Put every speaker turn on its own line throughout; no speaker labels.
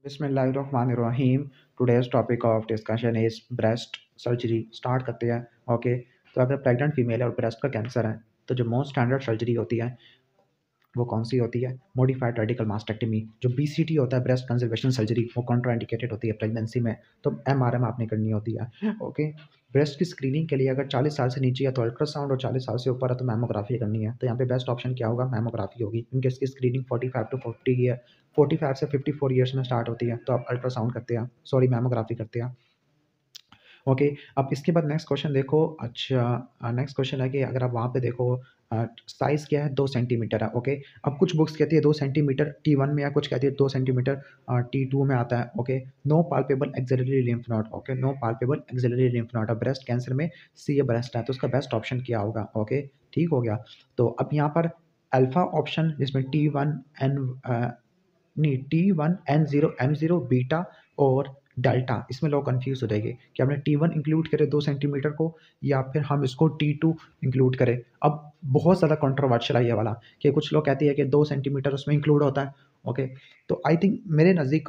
बिस्मिल्लाहिर्रहमानिर्रहीम। Today's topic of discussion is breast surgery. Start करते हैं। ओके, तो अगर प्रेग्नेंट फीमेल है और ब्रेस्ट का कैंसर है तो जो मोस्ट स्टैंडर्ड सर्जरी होती है वो कौन सी होती है? Modified radical mastectomy. जो बीसीटी होता है, ब्रेस्ट कंजर्वेशन सर्जरी, वो कॉन्ट्राइंडिकेटेड होती है प्रेगनेंसी में, तो एमआरएम आपने करनी होती है। ओके, ब्रेस्ट की स्क्रीनिंग के लिए अगर 40 साल से नीचे है तो अल्ट्रासाउंड, और 40 साल से ऊपर है तो मैमोग्राफी करनी है। तो यहाँ पे बेस्ट ऑप्शन क्या होगा? मैमोग्राफी होगी, क्योंकि इसकी स्क्रीनिंग 45 टू 40 ईयर 45 से 54 ईयर्स में स्टार्ट होती है। तो आप अल्ट्रासाउंड करते हैं, सॉरी मैमोग्राफी करते हैं। ओके, अब इसके बाद नेक्स्ट क्वेश्चन देखो। अच्छा, नेक्स्ट क्वेश्चन है कि अगर आप वहाँ पे देखो, साइज़ क्या है? 2 सेंटीमीटर है। ओके, अब कुछ बुक्स कहती है 2 सेंटीमीटर T1 में, या कुछ कहती है 2 सेंटीमीटर T2 में आता है। Okay, no palpable axillary lymph node. Okay, no palpable axillary lymph node. अब ब्रेस्ट कैंसर में सी ए ब्रेस्ट है, तो उसका बेस्ट ऑप्शन क्या होगा? ओके, ठीक हो गया। तो अब यहाँ पर अल्फा ऑप्शन जिसमें T1 एन नहीं, T1 N0 M0 बीटा और डेल्टा, इसमें लोग कंफ्यूज हो जाएंगे कि हमने T1 इंक्लूड करे 2 सेंटीमीटर को, या फिर हम इसको T2 इंक्लूड करें। अब बहुत ज़्यादा कंट्रोवर्शियल है ये वाला, कि कुछ लोग कहते हैं कि 2 सेंटीमीटर उसमें इंक्लूड होता है। ओके, तो आई थिंक मेरे नज़दीक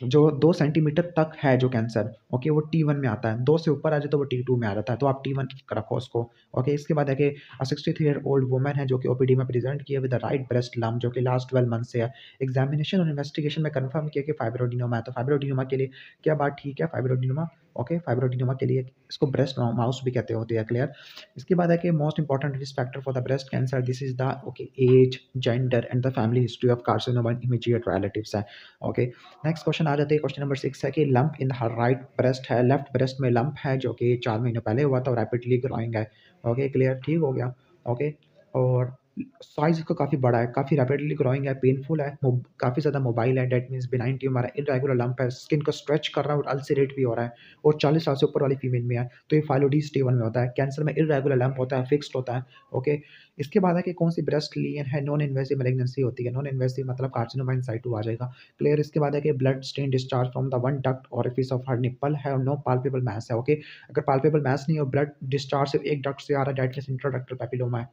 जो 2 सेंटीमीटर तक है जो कैंसर, ओके, वो T1 में आता है। 2 से ऊपर आ जाए तो वो T2 में आ जाता है, तो आप T1 रखो उसको। ओके, इसके बाद है कि 63 ईयर ओल्ड वुमन है जो कि ओपीडी में प्रेजेंट किया with the right breast lump, जो कि लास्ट 12 मंथ से है। एग्जामिनेशन और इन्वेस्टिगेशन में कंफर्म किया कि फाइब्रोडिनोमा है। तो फाइब्रोडिनोमा के लिए क्या बात ठीक है? फाइब्रोडिनोमा, ओके, फाइब्रोडिनोमा के लिए इसको ब्रेस्ट माउस भी कहते होते हैं। क्लियर। इसके बाद है कि most important risk factor for the breast cancer, this is the okay age, gender and the family history of carcinoma in immediate relatives है। ओके, नेक्स्ट क्वेश्चन आ जाते हैं। क्वेश्चन नंबर 6 है कि lump in the right breast है, left breast में lump है जो कि 4 महीने पहले हुआ था और रैपिडली ग्रोइंग है। ओके, क्लियर, ठीक हो गया। ओके, और साइज इसका काफ़ी बड़ा है, काफ़ी रैपिडली ग्रोइंग है, पेनफुल है, काफ़ी ज़्यादा मोबाइल है, डेट मीन्स बिनाइन ट्यूमर है, इरेगुलर लंप है, स्किन को स्ट्रेच कर रहा है और अल्सरेट भी हो रहा है, और 40 साल से ऊपर वाली फीमेल में है, तो ये फाइलोडी स्टेवन में होता है। कैंसर में इरेगुलर लंप होता है, फिक्स्ड होता है। ओके, इसके बाद है कि कौन सी ब्रेस्ट लीजन है? नॉन इन्वेसिव मैलिग्नेंसी होती है। नॉन इन्वेसिव मतलब कार्सिनोमा इन साइटू आ जाएगा। क्लियर। इसके बाद है कि blood stain discharge from the one duct orifice of her nipple है, और नो पाल्पेबल मैस है। ओके, अगर पाल्पेबल मैस नहीं और ब्लड डिस्चार्ज सिर्फ एक डक्ट से आ रहा है, डेट मीन्स इंट्राडक्टल पेपिलोमा है।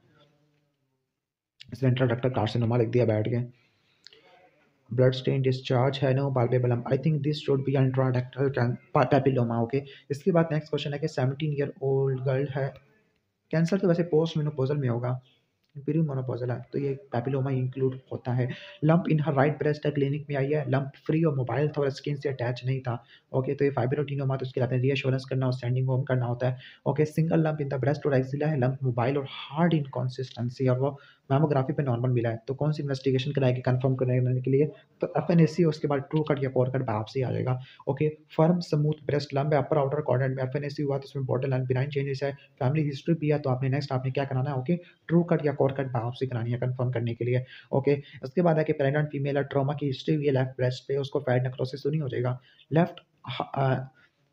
इसने इंट्राडक्टल कार्सिनोमा लिख दिया बैठ के। ब्लड स्टेन डिस्चार्ज है, no palpable, I think this should be intraductal papilloma. Okay, इसके बाद नेक्स्ट क्वेश्चन है कि 17 ईयर ओल्ड गर्ल है। कैंसर तो वैसे पोस्ट मेनोपॉजल में होगा, पेरीमोनोपॉजल है, तो ये पैपिलोमा इंक्लूड होता है। Lump in her right breast है, क्लिनिक में आई है, लंप फ्री और मोबाइल था और स्किन से अटैच नहीं था। ओके, तो ये फाइब्रोडिनोमा, तो उसके लिए आपने रीअश्योरेंस करना और सेंडिंग होम करना होता है। Okay, single lump in the breast और एक्सिला है, लंप मोबाइल और हार्ड इनकॉन्सिस्टेंसी, और वो मैमोग्राफी पे नॉर्मल मिला है। तो कौन सी इन्वेस्टिगेशन कराएगी कंफर्म करने के लिए? तो एफएनएसी, उसके बाद ट्रू कट या कोर कट बायोप्सी आ जाएगा। Okay, firm smooth breast lump है, अपर आउटर क्वाड्रेंट में एफएनएसी हुआ तो उसमें बॉर्डर लाइन बिनाइन चेंजेस है, फैमिली हिस्ट्री भी है, तो आपने नेक्स्ट आपने क्या कराना है? ओके, ट्रू कट या कोर कट बायोप्सी करानी है कंफर्म करने के लिए। ओके, उसके बाद है कि प्रेग्नेंट फीमेल है, ट्रॉमा की हिस्ट्री हुई है लेफ्ट ब्रेस्ट पे, उसको फैट नेक्रोसिस तो नहीं हो जाएगा। Left,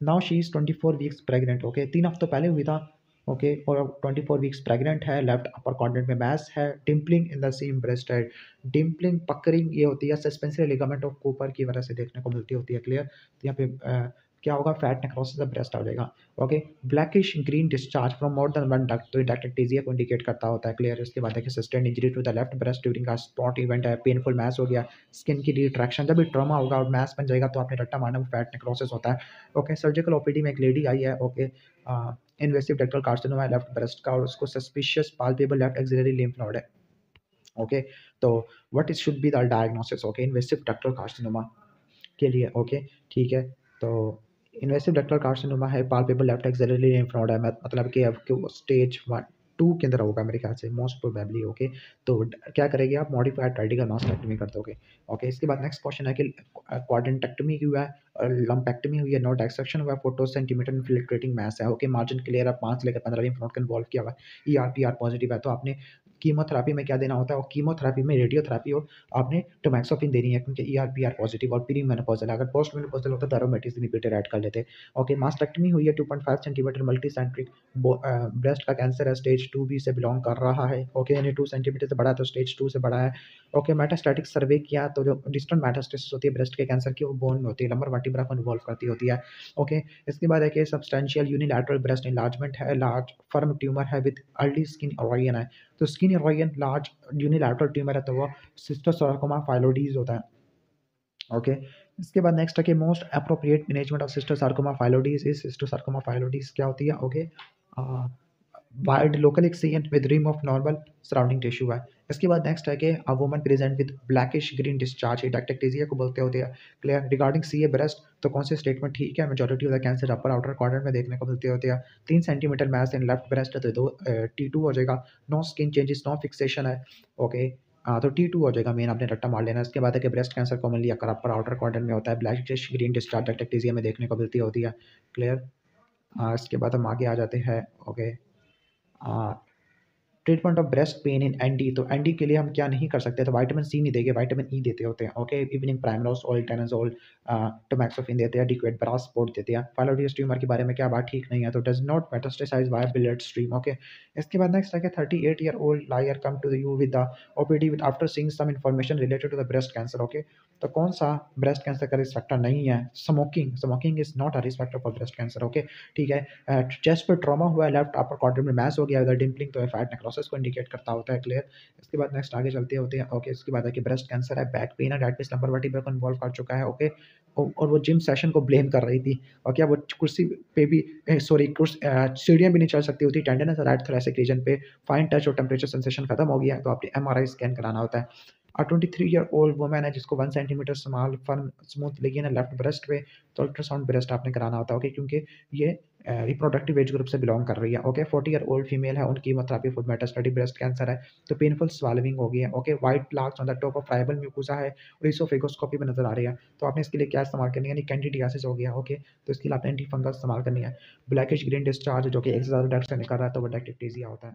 now she is 24 weeks pregnant. Okay, 3 हफ्तों पहले हुई था। ओके, और 24 वीक्स प्रेग्नेंट है, लेफ्ट अपर क्वाड्रेंट में मैस है, dimpling in the same breast है। डिम्पलिंग, पकरिंग, ये होती है सस्पेंसरी लिगामेंट ऑफ कूपर की वजह से देखने को मिलती होती है। क्लियर। तो यहाँ पे क्या होगा? फैट नेक्रोसिस ऑफ ब्रेस्ट आ जाएगा। Okay, blackish green discharge from more than one duct, तो डक्ट टीजिया को इंडिकेट करता होता है। क्लियर। उसके बाद है कि sustain injury to the left breast during a sport event है, पेनफुल मैस हो गया, स्किन की रिट्रैक्शन, जब भी ट्रॉमा होगा और मैस बन जाएगा तो आपने रट्टा मारना, वो फैट नेक्रोसिस होता है। ओके, सर्जिकल ओपीडी में एक लेडी आई है। ओके, इन्वेसिव डक्टल कार्सिनोमा है लेफ्ट ब्रेस्ट का, और उसको suspicious palpable left axillary lymph node है। ओके, तो what is should be the diagnosis? Okay, invasive ductal carcinoma के लिए। ओके, ठीक है। तो इन्वेसिव डक्टल कार्सिनोमा है, palpable left axillary lymph node है, मतलब कि आपके स्टेज 1 2 के अंदर होगा मेरे ख्याल से, मोस्ट प्रोबेबली। ओके, तो क्या करेंगे आप? मॉडिफाइड रेडिकल मास्टेक्टमी कर दोगे। ओके, इसके बाद नेक्स्ट क्वेश्चन है कि क्वाड्रेंटेक्टमी हुआ है और लंपेक्टमी हुई है, नो डायसेक्शन हुआ है, 4 सेंटीमीटर इन्फिल्ट्रेटिंग मास है। ओके, मार्जिन क्लियर है, 5 से लेकर 15 लिम्फ नोड का इन्वॉल्व किया हुआ है, ईआरपीआर पॉजिटिव है। तो आपने कीमोथेरेपी में क्या देना होता है? और कीमोथेरेपी में रेडियोथेरेपी और आपने टोमैक्सोफिन देनी है, क्योंकि ईआरपीआर पॉजिटिव और प्रीमेनोपॉजल है। अगर पोस्ट मेनोपॉजल होता तो एरोमेटिस इनहिबिटर ऐड कर लेते। ओके, मास्टेक्टमी हुई है, 2.5 सेंटीमीटर मल्टीसेंट्रिक ब्रेस्ट का कैंसर है, स्टेज 2B से बिलोंग कर रहा है। ओके, यानी 2 सेंटीमीटर से बड़ा है तो स्टेज 2 से बड़ा है। ओके, मेटास्टैटिक सर्वे किया तो जो डिस्टेंट मेटास्टेसिस होती है ब्रेस्ट के कैंसर की, वो बोन में होती है, लंबर वर्टिब्रा को इन्वॉल्व करती होती है। ओके, इसके बाद है कि सब्सटेंशियल यूनिलैटरल ब्रेस्ट इनलार्जमेंट है, लार्ज फर्म ट्यूमर है विद अर्ली स्किन इरोजन है। तो skin erosion large unilateral tumour है तो वो सिस्टोसार्कोमा फाइलोडीज होता है। ओके। इसके बाद नेक्स्ट है कि most appropriate management of cystosarcoma phyllodes is cystosarcoma phyllodes क्या होती है? Okay, wide local accident with rim of normal surrounding tissue है। इसके बाद नेक्स्ट है कि a woman present with blackish green discharge duct ectasia को बोलते होते हैं। Clear. Regarding C A breast तो कौन से स्टेटमेंट ठीक है? Majority of the cancer upper outer quadrant में देखने को मिलते होते हैं। 3 centimetre mess in left breast है तो दो T2 हो जाएगा। No skin changes, no fixation है। ओके, तो T2 हो जाएगा मेन, आपने रट्टा मार लेना। इसके बाद है कि ब्रेस्ट कैंसर कॉमनली अकर अपर आउटर क्वाड्रेंट में होता है, ब्लैकिश ग्रीन डिस्चार्ज डायटेक्टेजिया में देखने को मिलती होती है। क्लियर। इसके बाद हम आगे आ जाते हैं। Okay, treatment of breast pain in ND तो एनडी के लिए हम क्या नहीं कर सकते? तो विटामिन सी नहीं देंगे, विटामिन ई देते होते हैं। ओके, इवनिंग प्राइमरोज ऑयल टेनाजोल टोमैक्सोफिन देते हैं, डिक्वेट ब्रास स्पोर्ट देते हैं। फाइलोइडियस ट्यूमर के बारे में क्या बात ठीक नहीं है? तो does not metastasize via blood stream. Okay. इसके बाद नेक्स्ट है कि 38-year-old lawyer come to you with the OPD with after seeing some information related to the breast cancer. Okay, तो कौन सा ब्रेस्ट कैंसर का रिस्क फैक्टर नहीं है? Smoking. Smoking is not a risk factor for breast cancer. Okay, ठीक है। Chest पर trauma हुआ है, लेफ्ट अपर क्वाड्रेंट में मैस हो गया, उधर डिम्पलिंग तो फैट नेक्रोसिस को इंडिकेट करता होता है। क्लियर। इसके बाद नेक्स्ट आगे चलते होते हैं। ओके, इसके बाद है कि ब्रेस्ट कैंसर है, बैक पेन है, डायबिटीज लंबर वर्टिब्रा को इन्वॉल्व कर चुका है। ओके, और वो जिम सेशन को ब्लेम कर रही थी। और क्या वो कुर्सी पे भी सॉरी सीढ़ियाँ भी नहीं चल सकती होती, टेंडनस है राइट थोरेसिक रीजन पे, फाइन टच और टेम्परेचर सेंसेशन खत्म हो गया, तो आपने एमआरआई स्कैन कराना होता है। 23-year-old वुमन है जिसको 1 सेंटीमीटर स्मॉल फर्म स्मूथ लेगिन है लेफ्ट ब्रेस्ट पे, तो अल्ट्रासाउंड ब्रेस्ट आपने कराना होता है। ओके, क्योंकि ये रिप्रोडक्टिव एज ग्रुप से बिलोंग कर रही है। ओके, 40-year-old फीमेल है, उनकी chemotherapy for metastatic breast cancer है, तो पेनफुल स्वालविंग हो गई है। Okay, white plaques on the top of tribal mucosa है और इसोफेगोस्कोपी में नजर आ रही है, तो आपने इसके लिए क्या इस्तेमाल करनी है? यानी कैंडिडियासिस हो गया। ओके, तो इसके लिए आपने एंटी फंगस इस्तेमाल करनी है। ब्लैकिश ग्रीन डिस्चार्ज जो कि एक से ज़्यादा डक्ट से निकल रहा है तो वो डायटेक्टेजिया होता है।